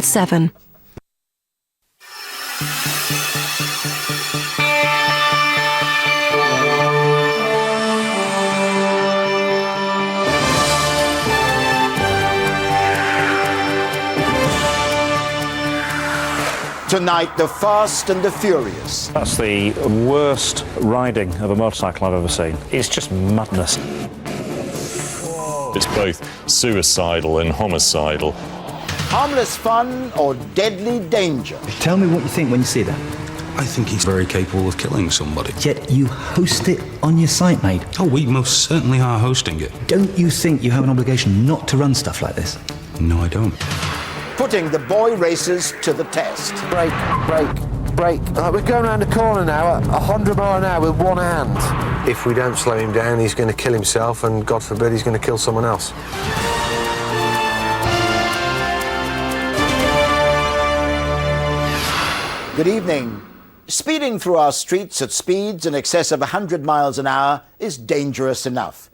7. Tonight, the Fast and the Furious. That's the worst riding of a motorcycle I've ever seen. It's just madness. It's both suicidal and homicidal. Harmless fun or deadly danger? Tell me what you think when you see that. I think he's very capable of killing somebody. Yet you host it on your site, mate. Oh, we most certainly are hosting it. Don't you think you have an obligation not to run stuff like this? No, I don't. Putting the boy racers to the test. Brake, brake, brake. We're going around the corner now at 100 miles an hour with one hand. If we don't slow him down, he's going to kill himself, and God forbid he's going to kill someone else. Good evening. Speeding through our streets at speeds in excess of 100 miles an hour is dangerous enough.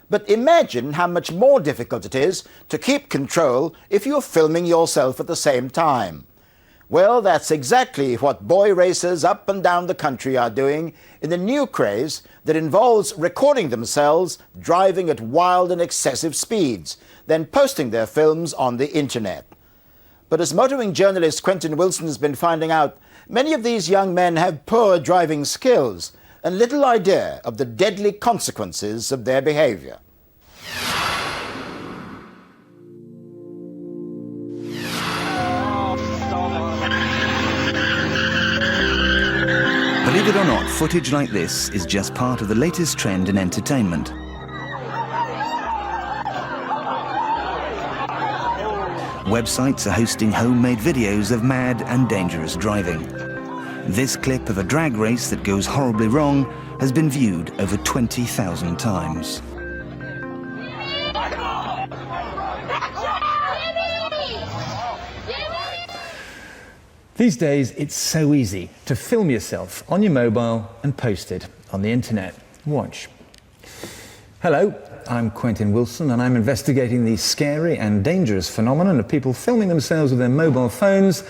But imagine how much more difficult it is to keep control if you're filming yourself at the same time. Well, that's exactly what boy racers up and down the country are doing in the new craze that involves recording themselves driving at wild and excessive speeds, then posting their films on the internet. But as motoring journalist Quentin Wilson has been finding out, many of these young men have poor driving skills and little idea of the deadly consequences of their behavior. Believe it or not, footage like this is just part of the latest trend in entertainment. Websites are hosting homemade videos of mad and dangerous driving. This clip of a drag race that goes horribly wrong has been viewed over 20,000 times. These days, it's so easy to film yourself on your mobile and post it on the internet. Watch. Hello, I'm Quentin Wilson, and I'm investigating the scary and dangerous phenomenon of people filming themselves with their mobile phones,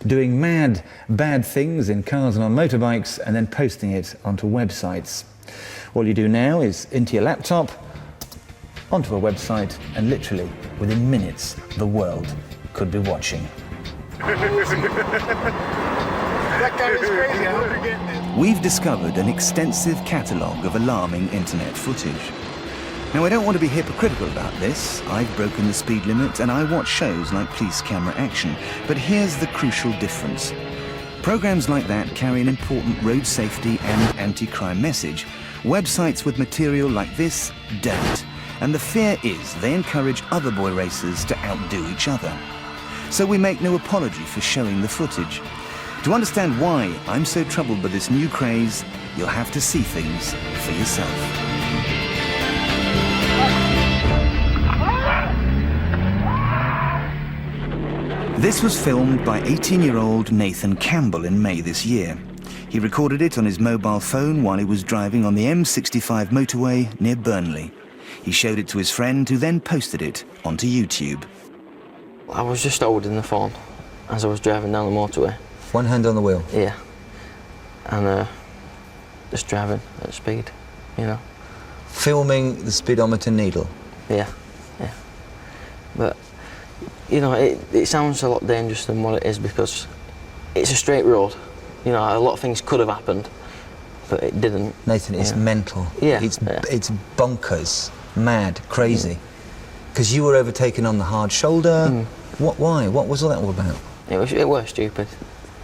doing mad, bad things in cars and on motorbikes, and then posting it onto websites. All you do now is into your laptop, onto a website, and literally, within minutes, the world could be watching. That guy is crazy. How are we getting it? We've discovered an extensive catalogue of alarming internet footage. Now, I don't want to be hypocritical about this. I've broken the speed limit and I watch shows like Police Camera Action. But here's the crucial difference. Programs like that carry an important road safety and anti-crime message. Websites with material like this don't. And the fear is they encourage other boy racers to outdo each other. So we make no apology for showing the footage. To understand why I'm so troubled by this new craze, you'll have to see things for yourself. This was filmed by 18-year-old Nathan Campbell in May this year. He recorded it on his mobile phone while he was driving on the M65 motorway near Burnley. He showed it to his friend, who then posted it onto YouTube. I was just holding the phone as I was driving down the motorway. One hand on the wheel? Yeah. And just driving at speed, you know. Filming the speedometer needle? Yeah, yeah. But, you know, it sounds a lot dangerous than what it is because it's a straight road. You know, a lot of things could have happened, but it didn't. Nathan, it's mental. Yeah. It's bonkers, mad, crazy. Because you were overtaken on the hard shoulder. Why? What was all that all about? It was stupid.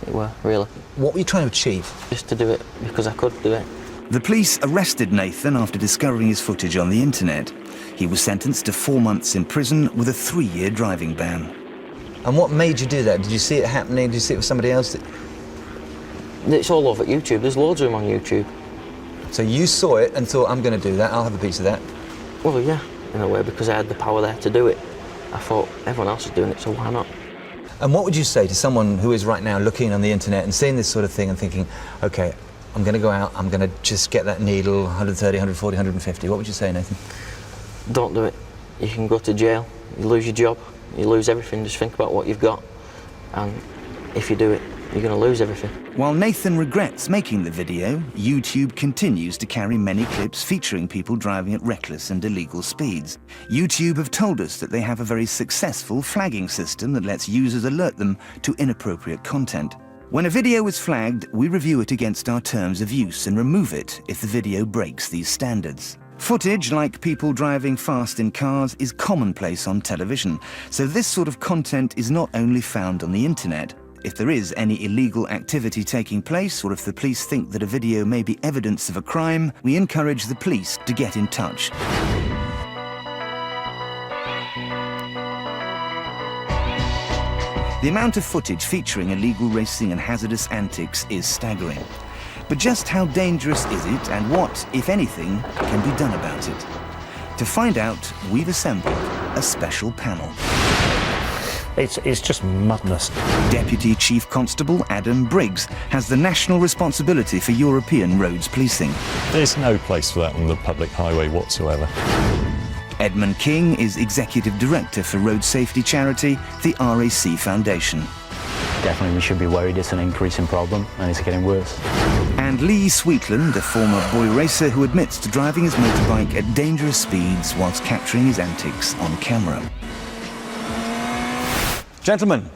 It were, really. What were you trying to achieve? Just to do it because I could do it. The police arrested Nathan after discovering his footage on the internet. He was sentenced to 4 months in prison with a 3-year driving ban. And what made you do that? Did you see it happening? Did you see it with somebody else? It's all over YouTube. There's loads of them on YouTube. So you saw it and thought, I'm going to do that, I'll have a piece of that? Well, yeah, in a way, because I had the power there to do it. I thought, everyone else is doing it, so why not? And what would you say to someone who is right now looking on the internet and seeing this sort of thing and thinking, OK, I'm going to go out, I'm going to just get that needle, 130, 140, 150. What would you say, Nathan? Don't do it. You can go to jail, you lose your job, you lose everything. Just think about what you've got. and if you do it, you're going to lose everything. While Nathan regrets making the video, YouTube continues to carry many clips featuring people driving at reckless and illegal speeds. YouTube have told us that they have a very successful flagging system that lets users alert them to inappropriate content. When a video is flagged, we review it against our terms of use and remove it if the video breaks these standards. Footage like people driving fast in cars is commonplace on television, so this sort of content is not only found on the internet. If there is any illegal activity taking place, or if the police think that a video may be evidence of a crime, we encourage the police to get in touch. The amount of footage featuring illegal racing and hazardous antics is staggering. But just how dangerous is it, and what, if anything, can be done about it? To find out, we've assembled a special panel. It's just madness. Deputy Chief Constable Adam Briggs has the national responsibility for European roads policing. There's no place for that on the public highway whatsoever. Edmund King is Executive Director for road safety charity, the RAC Foundation. Definitely we should be worried. It's an increasing problem and it's getting worse. And Lee Sweetland, a former boy racer who admits to driving his motorbike at dangerous speeds whilst capturing his antics on camera. Gentlemen,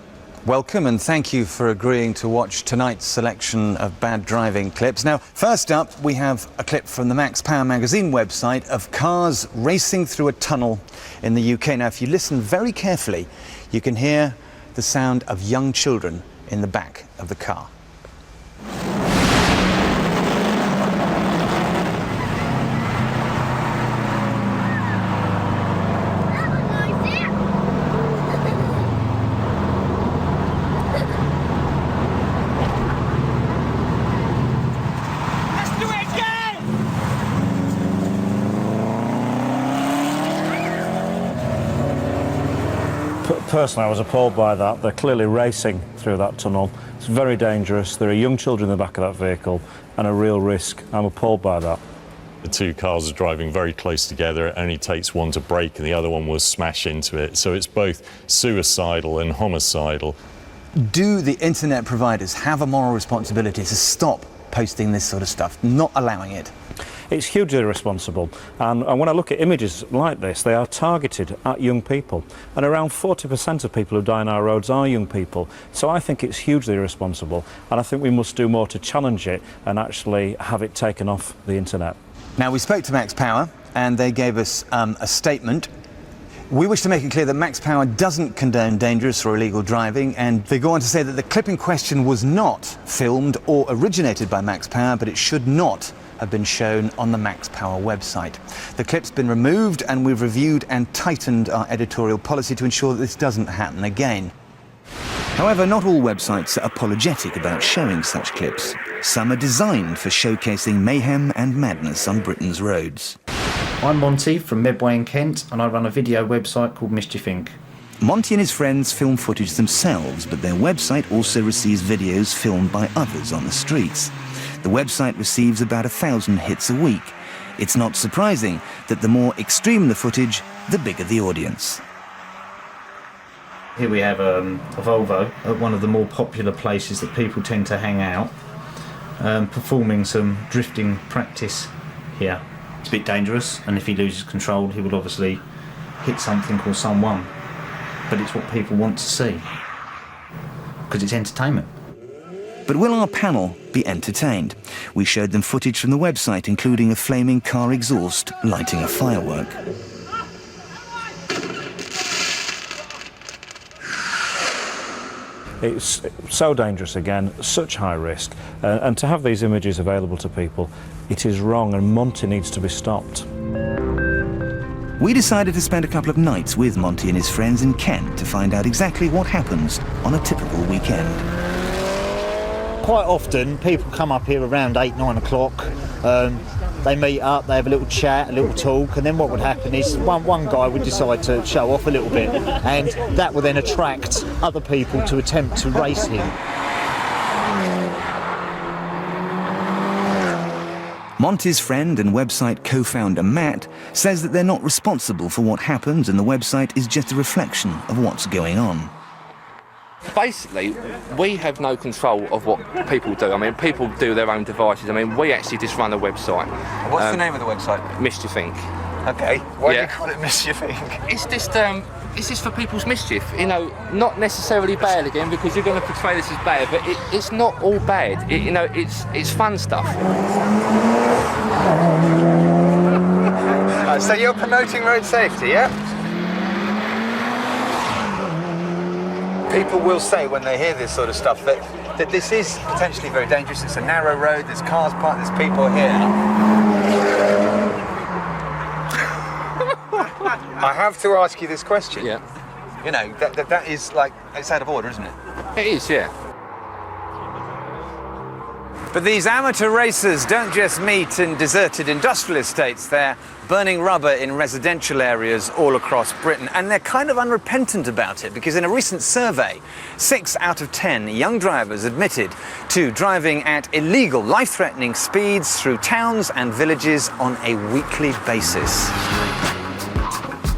welcome and thank you for agreeing to watch tonight's selection of bad driving clips. Now, first up, we have a clip from the Max Power magazine website of cars racing through a tunnel in the UK. Now, if you listen very carefully, you can hear the sound of young children in the back of the car. Personally, I was appalled by that. They're clearly racing through that tunnel. It's very dangerous. There are young children in the back of that vehicle and a real risk. I'm appalled by that. The two cars are driving very close together. It only takes one to brake and the other one will smash into it. So it's both suicidal and homicidal. Do the internet providers have a moral responsibility to stop posting this sort of stuff, not allowing it? It's hugely irresponsible, and when I look at images like this, they are targeted at young people, and around 40% of people who die on our roads are young people. So I think it's hugely irresponsible, and I think we must do more to challenge it and actually have it taken off the internet. Now, we spoke to Max Power and they gave us a statement. We wish to make it clear that Max Power doesn't condone dangerous or illegal driving, and they go on to say that the clip in question was not filmed or originated by Max Power, but it should not have been shown on the Max Power website. The clip's been removed and we've reviewed and tightened our editorial policy to ensure that this doesn't happen again. However, not all websites are apologetic about showing such clips. Some are designed for showcasing mayhem and madness on Britain's roads. I'm Monty from Medway in Kent, and I run a video website called Mischief Inc. Monty and his friends film footage themselves, but their website also receives videos filmed by others on the streets. The website receives about 1,000 hits a week. It's not surprising that the more extreme the footage, the bigger the audience. Here we have a Volvo at one of the more popular places that people tend to hang out, performing some drifting practice here. It's a bit dangerous, and if he loses control, he will obviously hit something or someone. But it's what people want to see, because it's entertainment. But will our panel be entertained? We showed them footage from the website, including a flaming car exhaust lighting a firework. It's so dangerous again, such high risk, and to have these images available to people, it is wrong, and Monty needs to be stopped. We decided to spend a couple of nights with Monty and his friends in Kent to find out exactly what happens on a typical weekend. Quite often people come up here around 8-9 o'clock, they meet up, they have a little chat, a little talk, and then what would happen is one guy would decide to show off a little bit, and that will then attract other people to attempt to race him. Monty's friend and website co-founder Matt says that they're not responsible for what happens, and the website is just a reflection of what's going on. Basically, we have no control of what people do. I mean, people do their own devices. I mean, we actually just run a website. What's the name of the website? Mischief Inc. Okay. Why do you call it Mischief Inc? It's just for people's mischief. You know, not necessarily bad again, because you're going to portray this as bad, but it's not all bad. You know, it's fun stuff. So you're promoting road safety, yeah? People will say when they hear this sort of stuff that this is potentially very dangerous. It's a narrow road, there's cars parked, there's people here. I have to ask you this question. Yeah. You know, that is like, it's out of order, isn't it? It is, yeah. But these amateur racers don't just meet in deserted industrial estates. They're burning rubber in residential areas all across Britain. And they're kind of unrepentant about it, because in a recent survey, 6 out of 10 young drivers admitted to driving at illegal, life-threatening speeds through towns and villages on a weekly basis.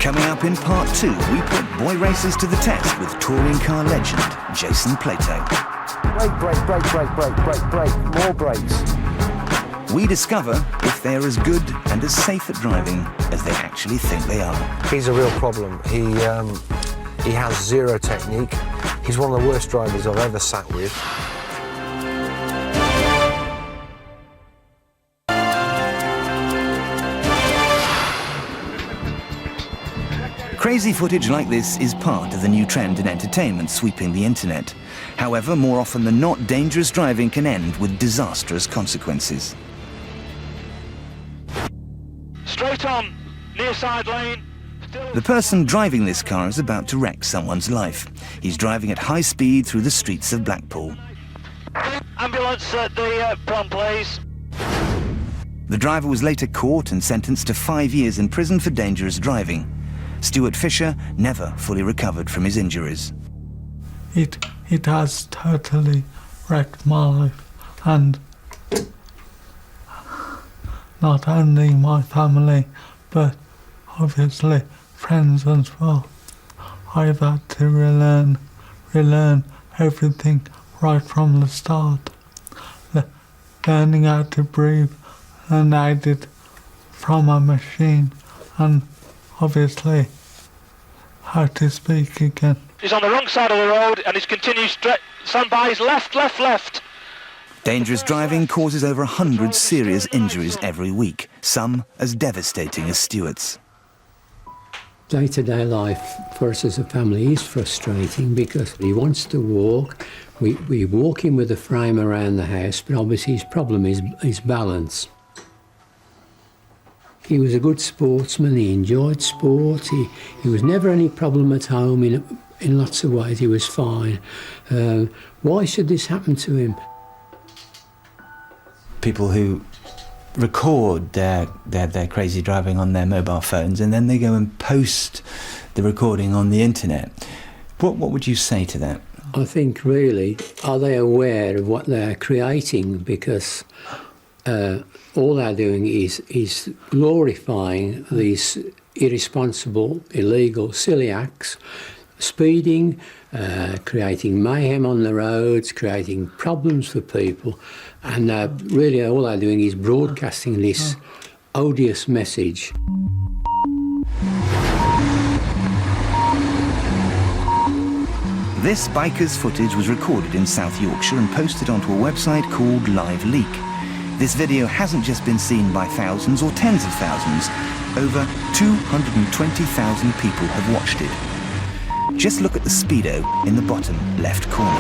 Coming up in part 2, we put boy racers to the test with touring car legend Jason Plato. Brake, brake, brake, brake, brake, brake, brake, more brakes. We discover if they're as good and as safe at driving as they actually think they are. He's a real problem. He has zero technique. He's one of the worst drivers I've ever sat with. Crazy footage like this is part of the new trend in entertainment sweeping the internet. However, more often than not, dangerous driving can end with disastrous consequences. Straight on, near side lane. The person driving this car is about to wreck someone's life. He's driving at high speed through the streets of Blackpool. Ambulance at the prom, please. The driver was later caught and sentenced to 5 years in prison for dangerous driving. Stuart Fisher never fully recovered from his injuries. It has totally wrecked my life, and not only my family, but obviously friends as well. I've had to relearn everything right from the start. Learning how to breathe and aid it from a machine, and obviously how to speak again. He's on the wrong side of the road and he's continued straight. Stand by, he's left. Dangerous driving causes over 100 serious injuries every week, some as devastating as Stuart's. Day-to-day life for us as a family is frustrating because he wants to walk. We walk him with a frame around the house, but obviously his problem is balance. He was a good sportsman, he enjoyed sport, he was never any problem at home in lots of ways, he was fine. Why should this happen to him? People who record their crazy driving on their mobile phones and then they go and post the recording on the internet. What would you say to that? I think really, are they aware of what they're creating? Because all they're doing is glorifying these irresponsible, illegal, silly acts, speeding, creating mayhem on the roads, creating problems for people, and really all they're doing is broadcasting this odious message. This biker's footage was recorded in South Yorkshire and posted onto a website called Live Leak. This video hasn't just been seen by thousands or tens of thousands. Over 220,000 people have watched it. Just look at the speedo in the bottom left corner.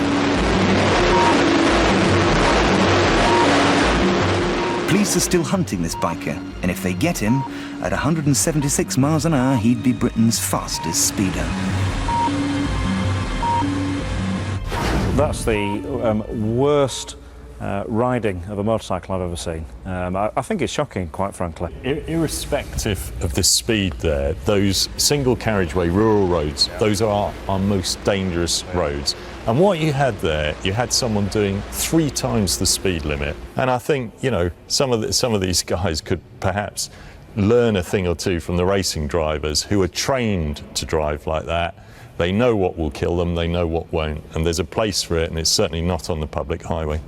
Police are still hunting this biker, and if they get him, at 176 miles an hour, he'd be Britain's fastest speeder. That's the worst riding of a motorcycle I've ever seen. I think it's shocking, quite frankly. Irrespective of the speed there, those single carriageway rural roads, those are our most dangerous roads. And what you had there, you had someone doing 3 times the speed limit. And I think, you know, some of these guys could perhaps learn a thing or two from the racing drivers who are trained to drive like that. They know what will kill them, they know what won't, and there's a place for it, and it's certainly not on the public highway.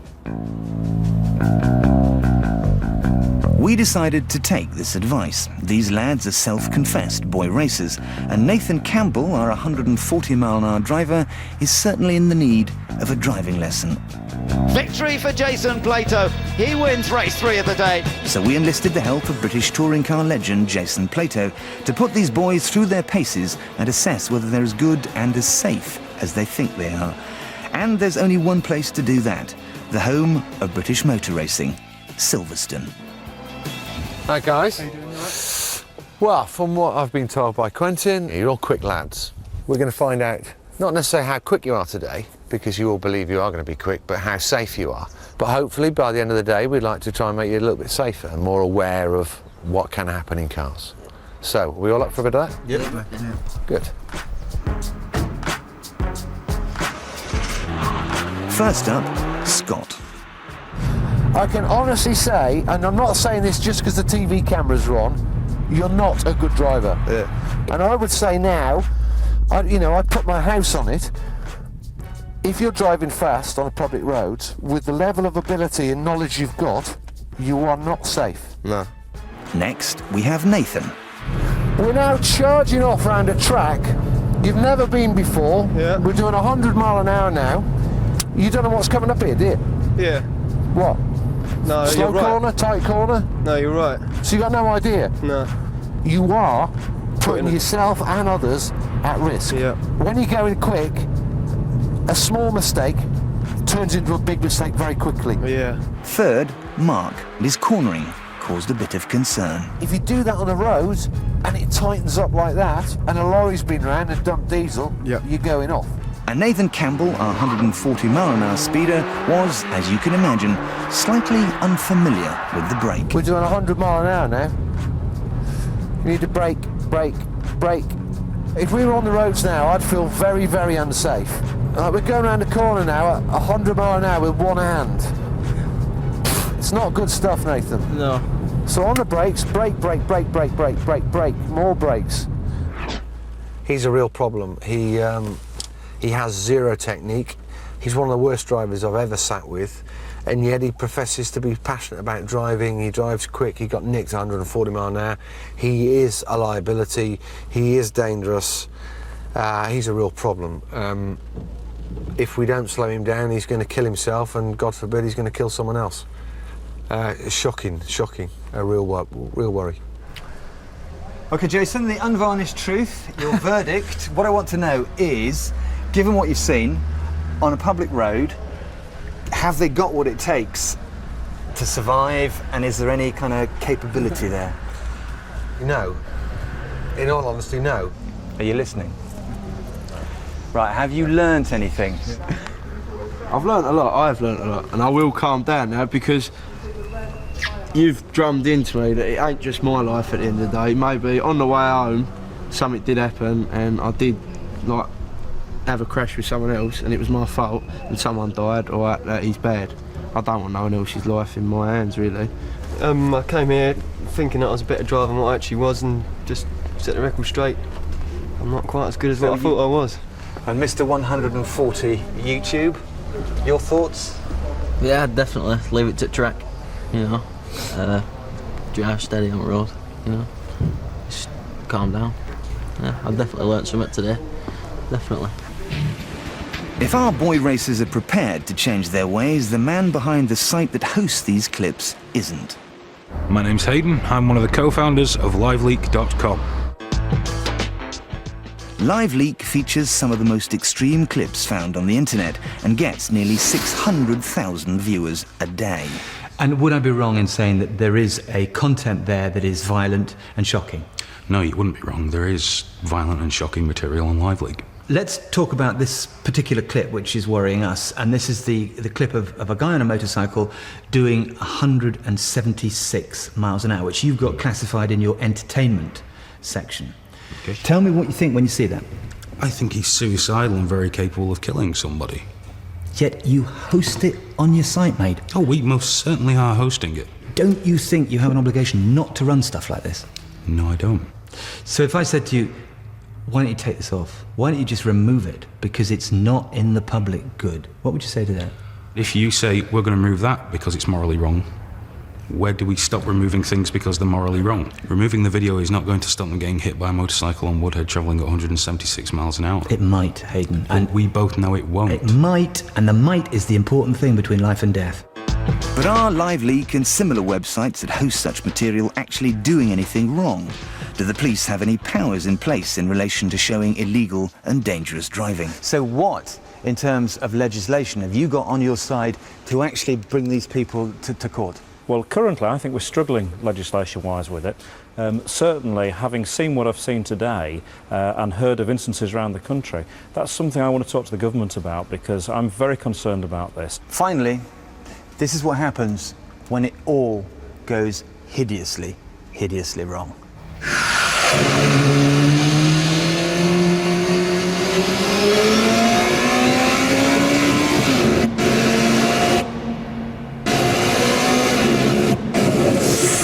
We decided to take this advice. These lads are self-confessed boy racers, and Nathan Campbell, our 140-mile-an-hour driver, is certainly in the need of a driving lesson. Victory for Jason Plato. He wins race 3 of the day. So we enlisted the help of British touring car legend Jason Plato to put these boys through their paces and assess whether they're as good and as safe as they think they are. And there's only one place to do that, the home of British motor racing, Silverstone. Hi guys. How you doing, right? Well, from what I've been told by Quentin, you're all quick lads. We're going to find out not necessarily how quick you are today, because you all believe you are going to be quick, but how safe you are. But hopefully by the end of the day we'd like to try and make you a little bit safer and more aware of what can happen in cars. So, are we all up for a bit of that? Yep. Yeah. Good. First up, Scott. I can honestly say, and I'm not saying this just because the TV cameras are on, you're not a good driver. Yeah. And I would say now, I'd put my house on it. If you're driving fast on a public road, with the level of ability and knowledge you've got, you are not safe. No. Next, we have Nathan. We're now charging off around a track you've never been before. Yeah. We're doing 100 mile an hour now. You don't know what's coming up here, do you? Yeah. What? No, Slow you're right. corner, tight corner? No, you're right. So you got no idea? No. You are putting yourself and others at risk. Yeah. When you're going quick, a small mistake turns into a big mistake very quickly. Yeah. Third, Mark. His cornering caused a bit of concern. If you do that on the road and it tightens up like that and a lorry's been round and dumped diesel, Yep. you're going off. And Nathan Campbell, our 140-mile-an-hour speeder, was, as you can imagine, slightly unfamiliar with the brake. We're doing 100 mile an hour now. You need to brake, brake, brake. If we were on the roads now, I'd feel very, very unsafe. We're going around the corner now at 100 mile an hour with one hand. It's not good stuff, Nathan. No. So on the brakes, brake, brake, brake, brake, brake, brake, brake, more brakes. He's a real problem. He has zero technique. He's one of the worst drivers I've ever sat with, and yet he professes to be passionate about driving. He drives quick. He got nicked 140 mile an hour. He is a liability. He is dangerous. He's a real problem. If we don't slow him down, he's going to kill himself, and God forbid he's going to kill someone else. Shocking, a real worry. Okay, Jason, the unvarnished truth, your verdict. What I want to know is, given what you've seen on a public road, have they got what it takes to survive, and is there any kind of capability there? No. In all honesty, no. Are you listening? Right, have you learnt anything? I've learnt a lot. I've learnt a lot, and I will calm down now because you've drummed into me that it ain't just my life at the end of the day. Maybe on the way home, something did happen, and I did have a crash with someone else, and it was my fault, and someone died, or that he's bad. I don't want no one else's life in my hands, really. I came here thinking that I was a better driver than what I actually was, and just set the record straight. I'm not quite as good as what I thought I was. And Mr. 140 YouTube, your thoughts? Yeah, definitely. Leave it to track, drive steady on the road, just calm down. Yeah, I've definitely learnt something today, definitely. If our boy racers are prepared to change their ways, the man behind the site that hosts these clips isn't. My name's Hayden. I'm one of the co-founders of LiveLeak.com. LiveLeak features some of the most extreme clips found on the internet and gets nearly 600,000 viewers a day. And would I be wrong in saying that there is a content there that is violent and shocking? No, you wouldn't be wrong. There is violent and shocking material on LiveLeak. Let's talk about this particular clip, which is worrying us. And this is the clip of a guy on a motorcycle doing 176 miles an hour, which you've got classified in your entertainment section. Okay. Tell me what you think when you see that. I think he's suicidal and very capable of killing somebody. Yet you host it on your site, mate. Oh, we most certainly are hosting it. Don't you think you have an obligation not to run stuff like this? No, I don't. So if I said to you, why don't you take this off? Why don't you just remove it? Because it's not in the public good. What would you say to that? If you say we're going to remove that because it's morally wrong, where do we stop removing things because they're morally wrong? Removing the video is not going to stop them getting hit by a motorcycle on Woodhead travelling at 176 miles an hour. It might, Hayden. And we both know it won't. It might, and the might is the important thing between life and death. But are Live Leak and similar websites that host such material actually doing anything wrong? Do the police have any powers in place in relation to showing illegal and dangerous driving? So what, in terms of legislation, have you got on your side to actually bring these people to court? Well, currently I think we're struggling legislation-wise with it. Certainly, having seen what I've seen today and heard of instances around the country, that's something I want to talk to the government about, because I'm very concerned about this. Finally, this is what happens when it all goes hideously, hideously wrong.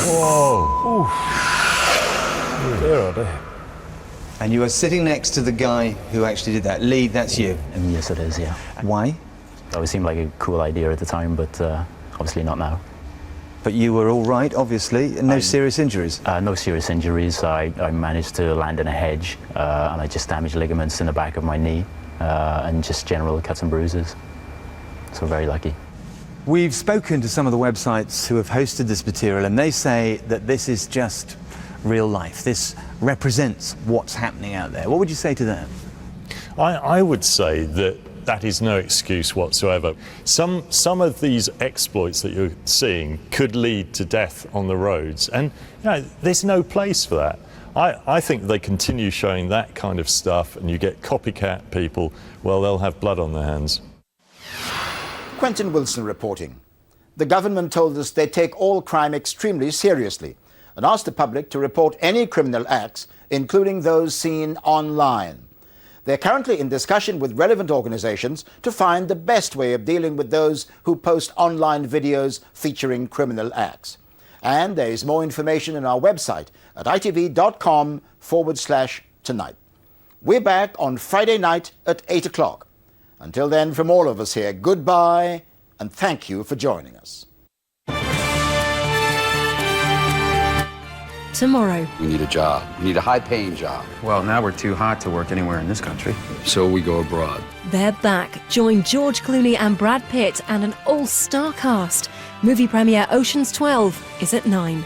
Whoa! Dear, oh dear. And you are sitting next to the guy who actually did that. Lee, that's you. Yes, it is, yeah. Why? That would seem like a cool idea at the time, but obviously not now. But you were all right, obviously, and no serious injuries? No serious injuries. I managed to land in a hedge, and I just damaged ligaments in the back of my knee, and just general cuts and bruises. So very lucky. We've spoken to some of the websites who have hosted this material, and they say that this is just real life. This represents what's happening out there. What would you say to that? I would say that is no excuse whatsoever. Some of these exploits that you're seeing could lead to death on the roads, and there's no place for that. I think they continue showing that kind of stuff and you get copycat people, well, they'll have blood on their hands. Quentin Wilson reporting. The government told us they take all crime extremely seriously and asked the public to report any criminal acts, including those seen online. They're currently in discussion with relevant organizations to find the best way of dealing with those who post online videos featuring criminal acts. And there is more information on our website at itv.com/tonight. We're back on Friday night at 8 o'clock. Until then, from all of us here, goodbye and thank you for joining us. Tomorrow. We need a job. We need a high-paying job. Well, now we're too hot to work anywhere in this country. So we go abroad. They're back. Join George Clooney and Brad Pitt and an all-star cast. Movie premiere Ocean's 12 is at 9.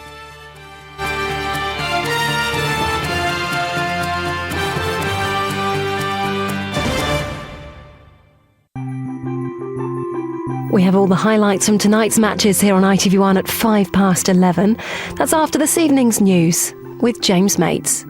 We have all the highlights from tonight's matches here on ITV1 at 11:05. That's after this evening's news with James Mates.